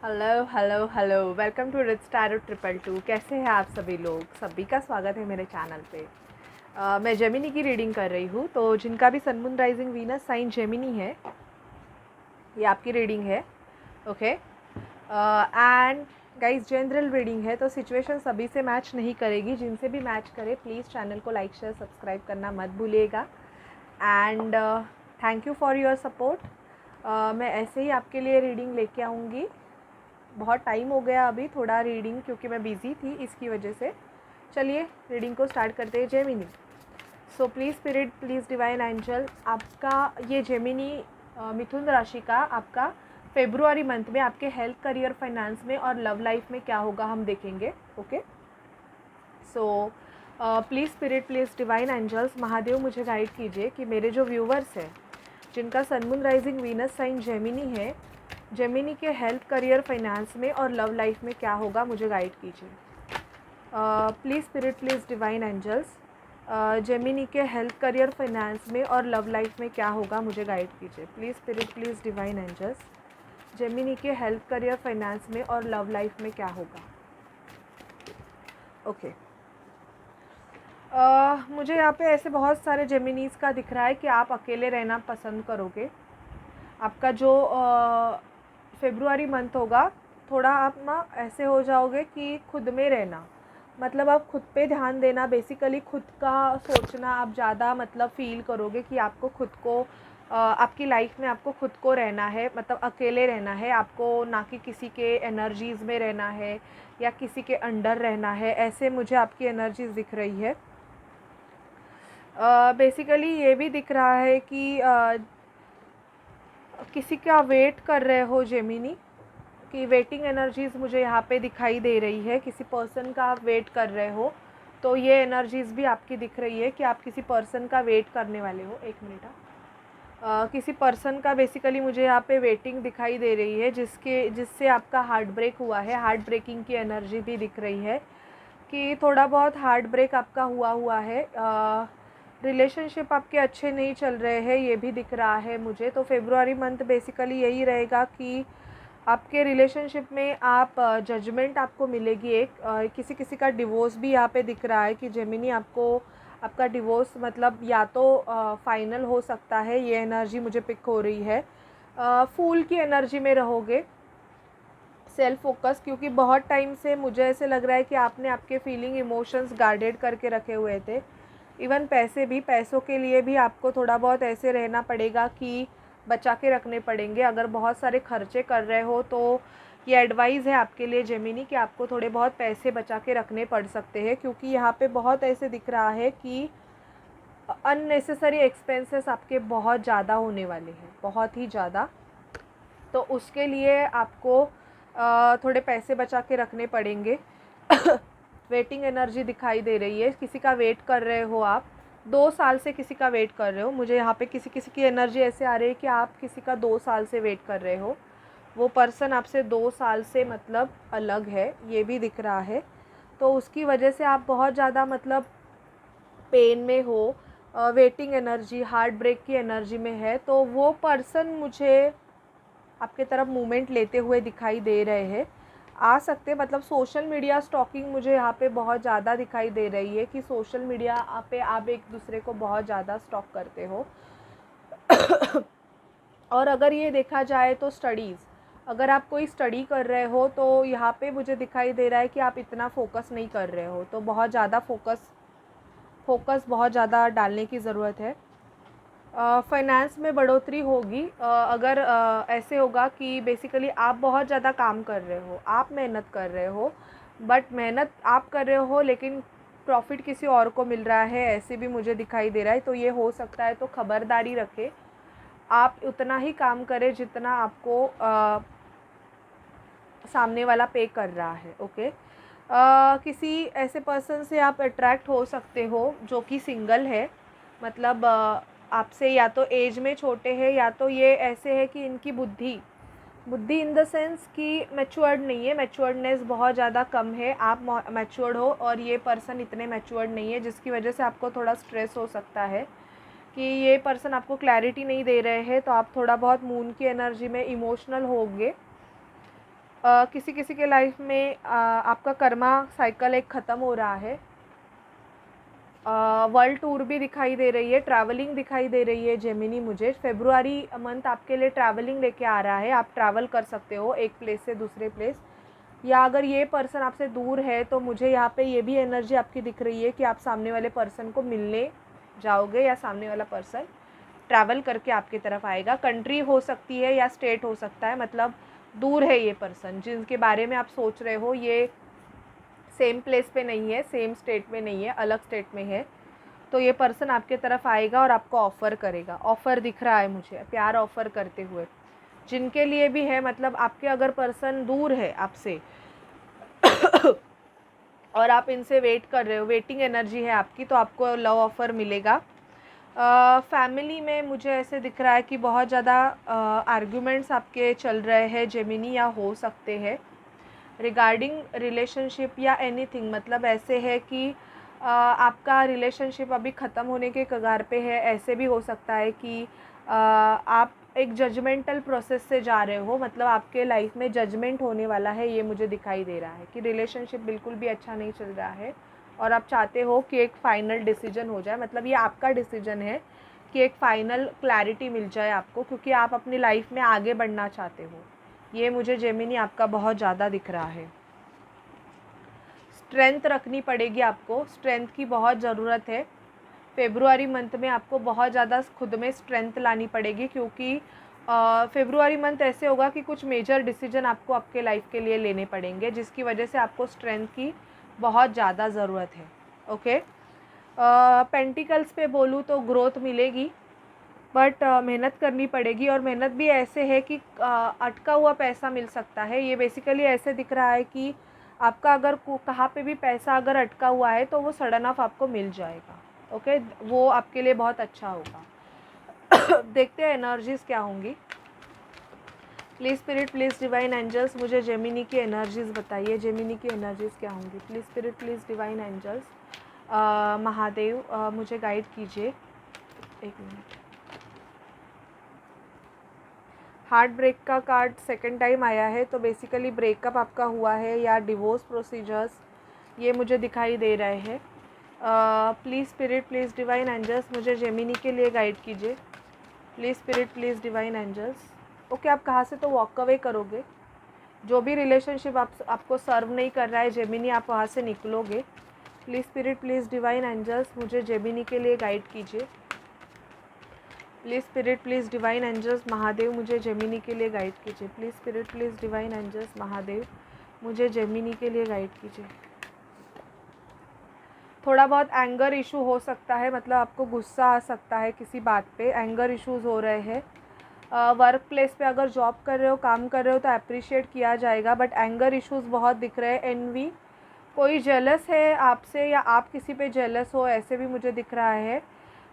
Hello hello hello, welcome to Rich Tarot 222। कैसे हैं आप सभी लोग? सभी का स्वागत है मेरे चैनल पे। मैं जेमिनी की रीडिंग कर रही हूँ, तो जिनका भी sun moon rising Venus sign Gemini है, ये आपकी रीडिंग है। Okay. And guys, general reading है, तो सिचुएशन सभी से मैच नहीं करेगी। जिनसे भी मैच करे प्लीज़ चैनल को लाइक शेयर सब्सक्राइब करना मत भूलिएगा। And thank you for your support. मैं ऐसे ही आपके लिए रीडिंग लेके आऊँगी। बहुत टाइम हो गया अभी थोड़ा रीडिंग, क्योंकि मैं बिज़ी थी इसकी वजह से। चलिए रीडिंग को स्टार्ट करते हैं। Gemini, so please spirit, please divine angel, आपका ये जेमिनी मिथुन राशि का आपका फेब्रुआरी मंथ में आपके हेल्थ, करियर, फाइनेंस में और लव लाइफ में क्या होगा हम देखेंगे। Okay. So please spirit, please divine angels, Mahadev मुझे गाइड कीजिए कि मेरे जो व्यूवर्स हैं जिनका sun moon rising Venus sign Gemini है, जेमिनी के हेल्थ, करियर, फाइनेंस में और लव लाइफ में क्या होगा मुझे गाइड कीजिए। Please spirit, please divine angels, Gemini के हेल्थ, करियर, फाइनेंस में और लव लाइफ में क्या होगा मुझे गाइड कीजिए। Please spirit, please divine angels, Gemini के हेल्थ, करियर, फाइनेंस में और लव लाइफ में क्या होगा। ओके। मुझे यहाँ पे ऐसे बहुत सारे जेमिनीज़ का दिख रहा है कि आप अकेले रहना पसंद करोगे। आपका जो फेब्रुआरी मंथ होगा, थोड़ा आप ना ऐसे हो जाओगे कि खुद में रहना, मतलब आप खुद पे ध्यान देना, बेसिकली खुद का सोचना आप ज़्यादा मतलब फ़ील करोगे कि आपको खुद को आपकी लाइफ में आपको खुद को रहना है, मतलब अकेले रहना है आपको, ना कि किसी के एनर्जीज़ में रहना है या किसी के अंडर रहना है। ऐसे मुझे आपकी एनर्जीज़ दिख रही है। बेसिकली ये भी दिख रहा है कि किसी का वेट कर रहे हो जेमिनी, कि वेटिंग एनर्जीज़ मुझे यहाँ पे दिखाई दे रही है। किसी पर्सन का आप वेट कर रहे हो, तो ये एनर्जीज़ भी आपकी दिख रही है कि आप किसी पर्सन का वेट करने वाले हो। एक मिनट। किसी पर्सन का बेसिकली मुझे यहाँ पे वेटिंग दिखाई दे रही है, जिससे आपका हार्ट ब्रेक हुआ है। हार्ट ब्रेकिंग की एनर्जी भी दिख रही है कि थोड़ा बहुत हार्ट ब्रेक आपका हुआ है। रिलेशनशिप आपके अच्छे नहीं चल रहे हैं, ये भी दिख रहा है मुझे। तो फेब्रुआरी मंथ बेसिकली यही रहेगा कि आपके रिलेशनशिप में आप जजमेंट आपको मिलेगी। एक किसी किसी का डिवोर्स भी यहाँ पे दिख रहा है कि जेमिनी आपको आपका डिवोर्स मतलब या तो फाइनल हो सकता है, ये एनर्जी मुझे पिक हो रही है। फूल की एनर्जी में रहोगे, सेल्फ फोकस, क्योंकि बहुत टाइम से मुझे ऐसे लग रहा है कि आपने आपके फीलिंग इमोशंस गार्डेड करके रखे हुए थे। इवन पैसों के लिए भी आपको थोड़ा बहुत ऐसे रहना पड़ेगा कि बचा के रखने पड़ेंगे। अगर बहुत सारे खर्चे कर रहे हो तो ये एडवाइस है आपके लिए जेमिनी कि आपको थोड़े बहुत पैसे बचा के रखने पड़ सकते हैं, क्योंकि यहाँ पे बहुत ऐसे दिख रहा है कि अननेसेसरी एक्सपेंसेस आपके बहुत ज़्यादा होने वाले हैं, बहुत ही ज़्यादा। तो उसके लिए आपको थोड़े पैसे बचा के रखने पड़ेंगे। वेटिंग एनर्जी दिखाई दे रही है, किसी का वेट कर रहे हो आप, 2 साल से किसी का वेट कर रहे हो। मुझे यहाँ पे किसी किसी की एनर्जी ऐसे आ रही है कि आप किसी का 2 साल से वेट कर रहे हो। वो पर्सन आपसे 2 साल से मतलब अलग है, ये भी दिख रहा है। तो उसकी वजह से आप बहुत ज़्यादा मतलब पेन में हो। वेटिंग एनर्जी हार्ट ब्रेक की एनर्जी में है, तो वो पर्सन मुझे आपके तरफ मूवमेंट लेते हुए दिखाई दे रहे हैं। आ सकते, मतलब सोशल मीडिया स्टॉकिंग मुझे यहाँ पे बहुत ज़्यादा दिखाई दे रही है कि सोशल मीडिया पे आप एक दूसरे को बहुत ज़्यादा स्टॉक करते हो। और अगर ये देखा जाए तो स्टडीज़, अगर आप कोई स्टडी कर रहे हो तो यहाँ पे मुझे दिखाई दे रहा है कि आप इतना फोकस नहीं कर रहे हो, तो बहुत ज़्यादा फोकस बहुत ज़्यादा डालने की ज़रूरत है। फाइनेंस में बढ़ोतरी होगी। अगर ऐसे होगा कि बेसिकली आप बहुत ज़्यादा काम कर रहे हो, आप मेहनत कर रहे हो, बट मेहनत आप कर रहे हो लेकिन प्रॉफिट किसी और को मिल रहा है, ऐसे भी मुझे दिखाई दे रहा है। तो ये हो सकता है, तो खबरदारी रखें, आप उतना ही काम करें जितना आपको सामने वाला पे कर रहा है। ओके। किसी ऐसे पर्सन से आप अट्रैक्ट हो सकते हो जो कि सिंगल है, मतलब आपसे या तो एज में छोटे हैं, या तो ये ऐसे है कि इनकी बुद्धि बुद्धि इन द सेंस कि मैच्योर्ड नहीं है, मैच्योर्डनेस बहुत ज़्यादा कम है। आप मैच्योर्ड हो और ये पर्सन इतने मैच्योर्ड नहीं है, जिसकी वजह से आपको थोड़ा स्ट्रेस हो सकता है कि ये पर्सन आपको क्लैरिटी नहीं दे रहे हैं। तो आप थोड़ा बहुत मून की एनर्जी में इमोशनल होंगे। किसी किसी के लाइफ में आपका कर्मा साइकिल एक ख़त्म हो रहा है। वर्ल्ड टूर भी दिखाई दे रही है, ट्रैवलिंग दिखाई दे रही है जेमिनी। मुझे फरवरी मंथ आपके लिए ट्रैवलिंग लेके आ रहा है। आप ट्रैवल कर सकते हो एक प्लेस से दूसरे प्लेस, या अगर ये पर्सन आपसे दूर है तो मुझे यहाँ पे ये भी एनर्जी आपकी दिख रही है कि आप सामने वाले पर्सन को मिलने जाओगे या सामने वाला पर्सन ट्रैवल करके आपकी तरफ आएगा। कंट्री हो सकती है या स्टेट हो सकता है, मतलब दूर है ये पर्सन जिनके बारे में आप सोच रहे हो। ये सेम प्लेस पे नहीं है, सेम स्टेट में नहीं है, अलग स्टेट में है। तो ये पर्सन आपके तरफ आएगा और आपको ऑफ़र करेगा। ऑफ़र दिख रहा है मुझे, प्यार ऑफ़र करते हुए। जिनके लिए भी है, मतलब आपके अगर पर्सन दूर है आपसे और आप इनसे वेट कर रहे हो, वेटिंग एनर्जी है आपकी, तो आपको लव ऑफ़र मिलेगा। फैमिली में मुझे ऐसे दिख रहा है कि बहुत ज़्यादा आर्ग्यूमेंट्स आपके चल रहे हैं जेमिनी, या हो सकते हैं रिगार्डिंग रिलेशनशिप या एनीथिंग। मतलब ऐसे है कि आपका रिलेशनशिप अभी ख़त्म होने के कगार पे है। ऐसे भी हो सकता है कि आप एक जजमेंटल प्रोसेस से जा रहे हो, मतलब आपके लाइफ में जजमेंट होने वाला है। ये मुझे दिखाई दे रहा है कि रिलेशनशिप बिल्कुल भी अच्छा नहीं चल रहा है और आप चाहते हो कि एक फ़ाइनल डिसीजन हो जाए। मतलब ये आपका डिसीजन है कि एक फ़ाइनल क्लैरिटी मिल जाए आपको, क्योंकि आप अपनी लाइफ में आगे बढ़ना चाहते हो। ये मुझे जेमिनी आपका बहुत ज़्यादा दिख रहा है। स्ट्रेंथ रखनी पड़ेगी आपको, स्ट्रेंथ की बहुत ज़रूरत है। फेब्रुआरी मंथ में आपको बहुत ज़्यादा खुद में स्ट्रेंथ लानी पड़ेगी, क्योंकि फेब्रुआरी मंथ ऐसे होगा कि कुछ मेजर डिसीजन आपको आपके लाइफ के लिए लेने पड़ेंगे, जिसकी वजह से आपको स्ट्रेंथ की बहुत ज़्यादा ज़रूरत है। ओके, पेंटिकल्स पे बोलूँ तो ग्रोथ मिलेगी, बट मेहनत करनी पड़ेगी। और मेहनत भी ऐसे है कि अटका हुआ पैसा मिल सकता है। ये बेसिकली ऐसे दिख रहा है कि आपका अगर कहाँ पे भी पैसा अगर अटका हुआ है तो वो सडन ऑफ आपको मिल जाएगा। ओके, वो आपके लिए बहुत अच्छा होगा। देखते हैं एनर्जीज़ क्या होंगी। Please spirit, please divine angels, मुझे जेमिनी की एनर्जीज़ बताइए। जेमिनी की एनर्जीज़ क्या होंगी? Please spirit, please divine angels, Mahadev मुझे गाइड कीजिए। एक मिनट। हार्ट ब्रेक का कार्ड सेकंड टाइम आया है, तो बेसिकली ब्रेकअप आपका हुआ है या डिवोर्स प्रोसीजर्स, ये मुझे दिखाई दे रहे हैं। Please spirit, please divine angels, मुझे जेमिनी के लिए गाइड कीजिए। Please spirit, please divine angels. Okay, आप कहाँ से तो वॉक अवे करोगे। जो भी रिलेशनशिप आपको सर्व नहीं कर रहा है जेमिनी, आप वहाँ से निकलोगे। Please spirit, please divine angels, मुझे जेमिनी के लिए गाइड कीजिए। Please spirit, please divine angels, Mahadev मुझे जेमिनी के लिए गाइड कीजिए। Please spirit, please divine angels, Mahadev मुझे जेमिनी के लिए गाइड कीजिए। थोड़ा बहुत एंगर इशू हो सकता है, मतलब आपको गुस्सा आ सकता है किसी बात पे, एंगर इश्यूज़ हो रहे हैं। वर्क प्लेस पे अगर जॉब कर रहे हो, काम कर रहे हो, तो अप्रिशिएट किया जाएगा, बट एंगर इश्यूज़ बहुत दिख रहे हैं। एनवी, कोई जेलस है आपसे या आप किसी पे जेलस हो, ऐसे भी मुझे दिख रहा है।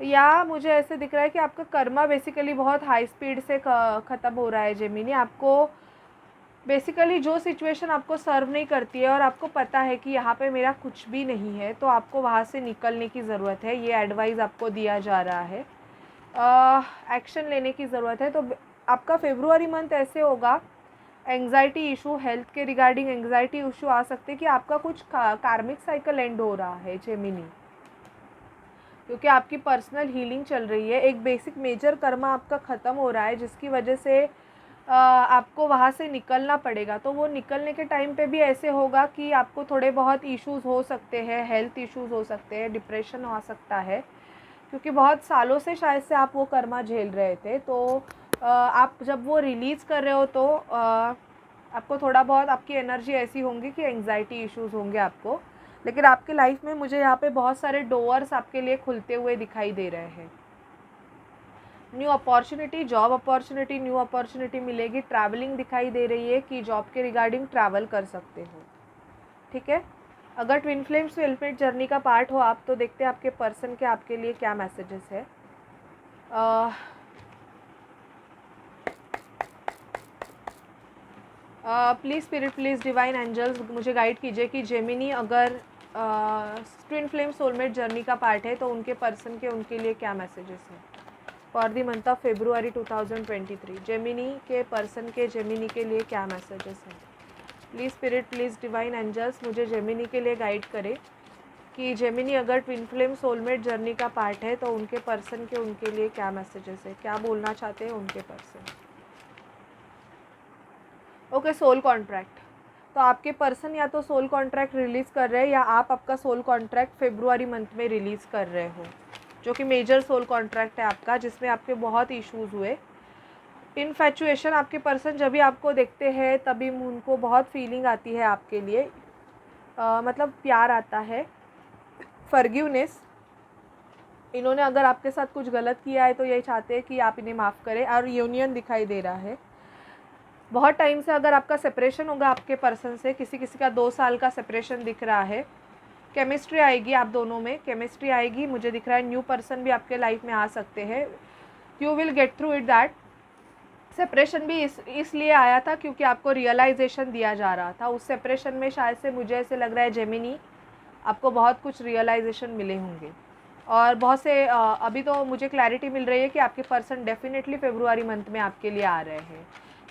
या मुझे ऐसे दिख रहा है कि आपका कर्मा बेसिकली बहुत हाई स्पीड से ख़त्म हो रहा है जेमिनी। आपको बेसिकली जो सिचुएशन आपको सर्व नहीं करती है और आपको पता है कि यहाँ पे मेरा कुछ भी नहीं है, तो आपको वहाँ से निकलने की ज़रूरत है। ये एडवाइस आपको दिया जा रहा है, एक्शन लेने की ज़रूरत है। तो आपका फेब्रुआरी मंथ ऐसे होगा, एंग्जाइटी इशू, हेल्थ के रिगार्डिंग एंग्जाइटी इशू आ सकते हैं कि आपका कुछ कार्मिक साइकिल एंड हो रहा है जेमिनी, क्योंकि आपकी पर्सनल हीलिंग चल रही है। एक बेसिक मेजर कर्मा आपका ख़त्म हो रहा है, जिसकी वजह से आपको वहाँ से निकलना पड़ेगा। तो वो निकलने के टाइम पे भी ऐसे होगा कि आपको थोड़े बहुत इश्यूज़ हो सकते हैं, हेल्थ इश्यूज़ हो सकते हैं, डिप्रेशन आ सकता है, क्योंकि बहुत सालों से शायद से आप वो कर्मा झेल रहे थे। तो आप जब वो रिलीज़ कर रहे हो तो आपको थोड़ा बहुत, आपकी एनर्जी ऐसी होंगी कि एंग्जाइटी इश्यूज़ होंगे आपको। लेकिन आपकी लाइफ में मुझे यहाँ पे बहुत सारे डोर्स आपके लिए खुलते हुए दिखाई दे रहे हैं। New opportunity, job opportunity, new opportunity मिलेगी। ट्रैवलिंग दिखाई दे रही है कि जॉब के रिगार्डिंग ट्रैवल कर सकते हो। ठीक है, अगर ट्विन फ्लेम्स अल्टीमेट जर्नी का पार्ट हो आप, तो देखते हैं आपके पर्सन के आपके लिए क्या मैसेजेस है। Please spirit, please divine angels, मुझे गाइड कीजिए कि जेमिनी अगर ट्विन फ्लेम सोलमेट जर्नी का पार्ट है तो उनके पर्सन के उनके लिए क्या मैसेजेस हैं for the month of February 2023। Gemini के पर्सन के जेमिनी के लिए क्या मैसेजेस हैं? Please spirit, please divine angels मुझे जेमिनी के लिए गाइड करें कि जेमिनी अगर ट्विन फ्लेम सोलमेट जर्नी का पार्ट है तो उनके पर्सन के उनके लिए क्या मैसेजेस है, क्या बोलना चाहते हैं उनके पर्सन। Okay, soul contract. तो आपके पर्सन या तो सोल कॉन्ट्रैक्ट रिलीज़ कर रहे हैं या आप आपका सोल कॉन्ट्रैक्ट फेब्रुआरी मंथ में रिलीज़ कर रहे हो, जो कि मेजर सोल कॉन्ट्रैक्ट है आपका, जिसमें आपके बहुत इश्यूज़ हुए। इनफैचुएशन, आपके पर्सन जब भी आपको देखते हैं तभी उनको बहुत फीलिंग आती है आपके लिए, मतलब प्यार आता है। फॉरगिवनेस, इन्होंने अगर आपके साथ कुछ गलत किया है तो यही चाहते हैं कि आप इन्हें माफ़ करें। और यूनियन दिखाई दे रहा है। बहुत टाइम से अगर आपका सेपरेशन होगा आपके पर्सन से, किसी किसी का 2 साल का सेपरेशन दिख रहा है। केमिस्ट्री आएगी आप दोनों में, केमिस्ट्री आएगी, मुझे दिख रहा है न्यू पर्सन भी आपके लाइफ में आ सकते हैं। You will get through it that. Separation भी इसलिए आया था क्योंकि आपको रियलाइजेशन दिया जा रहा था। उस सेपरेशन में शायद से मुझे ऐसे लग रहा है जेमिनी, आपको बहुत कुछ रियलाइजेशन मिले होंगे। और बहुत से अभी तो मुझे क्लैरिटी मिल रही है कि आपके पर्सन डेफिनेटली फेब्रुआरी मंथ में आपके लिए आ रहे हैं,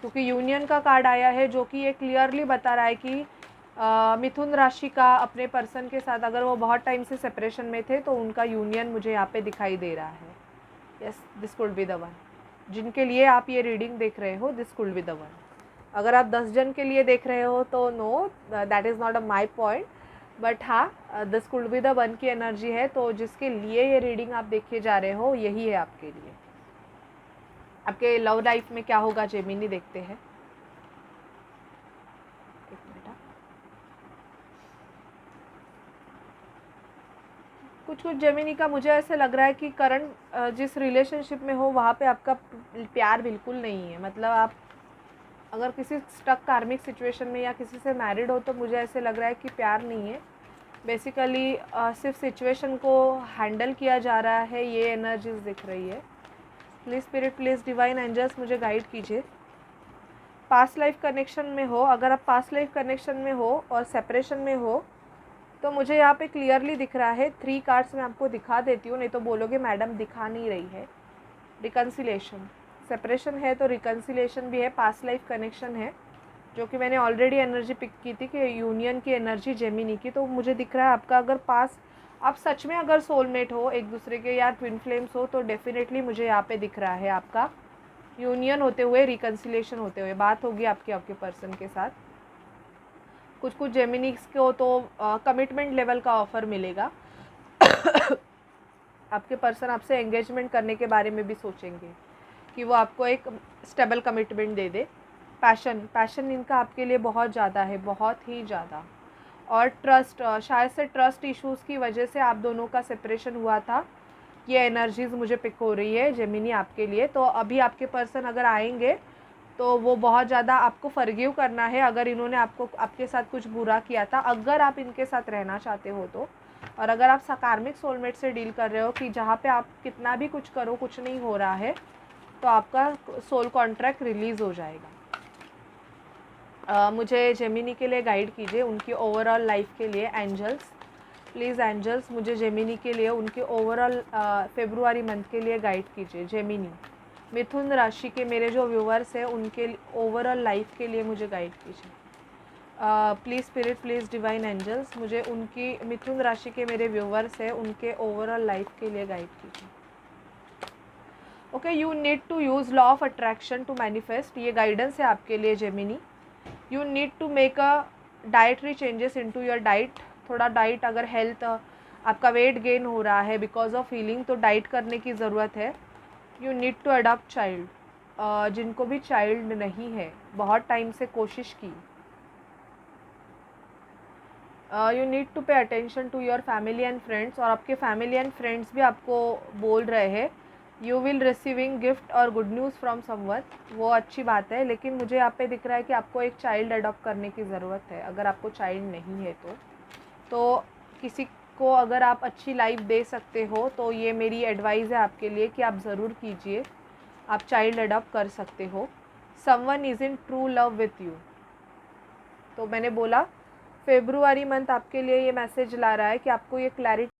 क्योंकि यूनियन का कार्ड आया है जो कि ये क्लियरली बता रहा है कि मिथुन राशि का अपने पर्सन के साथ अगर वो बहुत टाइम से सेपरेशन में थे तो उनका यूनियन मुझे यहाँ पे दिखाई दे रहा है। Yes, this could be the one. जिनके लिए आप ये रीडिंग देख रहे हो, this could be the one. अगर आप 10 जन के लिए देख रहे हो तो no, that is not a my point, but हाँ, this could be the one की एनर्जी है। तो जिसके लिए ये रीडिंग आप देखे जा रहे हो यही है आपके लिए। आपके लव लाइफ में क्या होगा जेमिनी, देखते हैं। एक मिनट। कुछ कुछ जेमिनी का मुझे ऐसे लग रहा है कि करंट जिस रिलेशनशिप में हो वहाँ पे आपका प्यार बिल्कुल नहीं है। मतलब आप अगर किसी स्टक कार्मिक सिचुएशन में या किसी से मैरिड हो तो मुझे ऐसे लग रहा है कि प्यार नहीं है। बेसिकली सिर्फ सिचुएशन को हैंडल किया जा रहा है, ये एनर्जीज दिख रही है। Please spirit, please divine angels मुझे गाइड कीजिए। पास्ट लाइफ कनेक्शन में हो, अगर आप पास्ट लाइफ कनेक्शन में हो और सेपरेशन में हो तो मुझे यहाँ पे क्लियरली दिख रहा है। 3 कार्ड्स मैं आपको दिखा देती हूँ, नहीं तो बोलोगे मैडम दिखा नहीं रही है। रिकन्सिलेशन, सेपरेशन है तो रिकन्सिलेशन भी है, पास्ट लाइफ कनेक्शन है, जो कि मैंने ऑलरेडी एनर्जी पिक की थी कि यूनियन की एनर्जी जेमिनी की। तो मुझे दिख रहा है आपका अगर पास, आप सच में अगर सोलमेट हो एक दूसरे के या ट्विन फ्लेम्स हो तो डेफिनेटली मुझे यहाँ पे दिख रहा है आपका यूनियन होते हुए, रिकन्सिलेशन होते हुए बात होगी आपकी आपके पर्सन के साथ। कुछ कुछ जेमिनीज को तो कमिटमेंट लेवल का ऑफ़र मिलेगा। आपके पर्सन आपसे एंगेजमेंट करने के बारे में भी सोचेंगे कि वो आपको एक स्टेबल कमिटमेंट दे दे। पैशन इनका आपके लिए बहुत ज़्यादा है, बहुत ही ज़्यादा। और ट्रस्ट, शायद से ट्रस्ट इश्यूज़ की वजह से आप दोनों का सेपरेशन हुआ था। ये एनर्जीज़ मुझे पिक हो रही है जेमिनी आपके लिए। तो अभी आपके पर्सन अगर आएंगे तो वो बहुत ज़्यादा आपको फॉरगिव करना है अगर इन्होंने आपके साथ कुछ बुरा किया था, अगर आप इनके साथ रहना चाहते हो तो। और अगर आप कार्मिक सोलमेट से डील कर रहे हो कि जहाँ पे आप कितना भी कुछ करो कुछ नहीं हो रहा है, तो आपका सोल कॉन्ट्रैक्ट रिलीज़ हो जाएगा। मुझे जेमिनी के लिए गाइड कीजिए उनकी ओवरऑल लाइफ के लिए। एंजल्स, प्लीज़ एंजल्स मुझे जेमिनी के लिए उनके ओवरऑल फेब्रुआरी मंथ के लिए गाइड कीजिए। जेमिनी मिथुन राशि के मेरे जो व्यूवर्स हैं उनके ओवरऑल लाइफ के लिए मुझे गाइड कीजिए। Please spirit, please divine angels मुझे उनकी मिथुन राशि के मेरे व्यूवर्स हैं उनके ओवरऑल लाइफ के लिए गाइड कीजिए। Okay, you need to use law of attraction to manifest, ये गाइडेंस है आपके लिए Gemini. You need to make a dietary changes into your diet. थोड़ा डाइट, अगर हेल्थ आपका वेट गेन हो रहा है बिकॉज ऑफ हीलिंग तो डाइट करने की ज़रूरत है। You need to adopt child, जिनको भी चाइल्ड नहीं है बहुत टाइम से कोशिश की। You need to pay attention to your family and friends, और आपके फैमिली एंड फ्रेंड्स भी आपको बोल रहे हैं यू विल रिसीविंग गिफ्ट और गुड न्यूज़ फ्रॉम समवन, वो अच्छी बात है। लेकिन मुझे यहाँ पे दिख रहा है कि आपको एक चाइल्ड अडॉप्ट करने की ज़रूरत है अगर आपको चाइल्ड नहीं है तो किसी को अगर आप अच्छी लाइफ दे सकते हो तो ये मेरी एडवाइस है आपके लिए कि आप ज़रूर कीजिए, आप चाइल्ड अडॉप्ट कर सकते हो। Someone is in true love with you, तो मैंने बोला फेब्रुआरी मंथ आपके लिए ये मैसेज ला रहा है कि आपको ये क्लैरिटी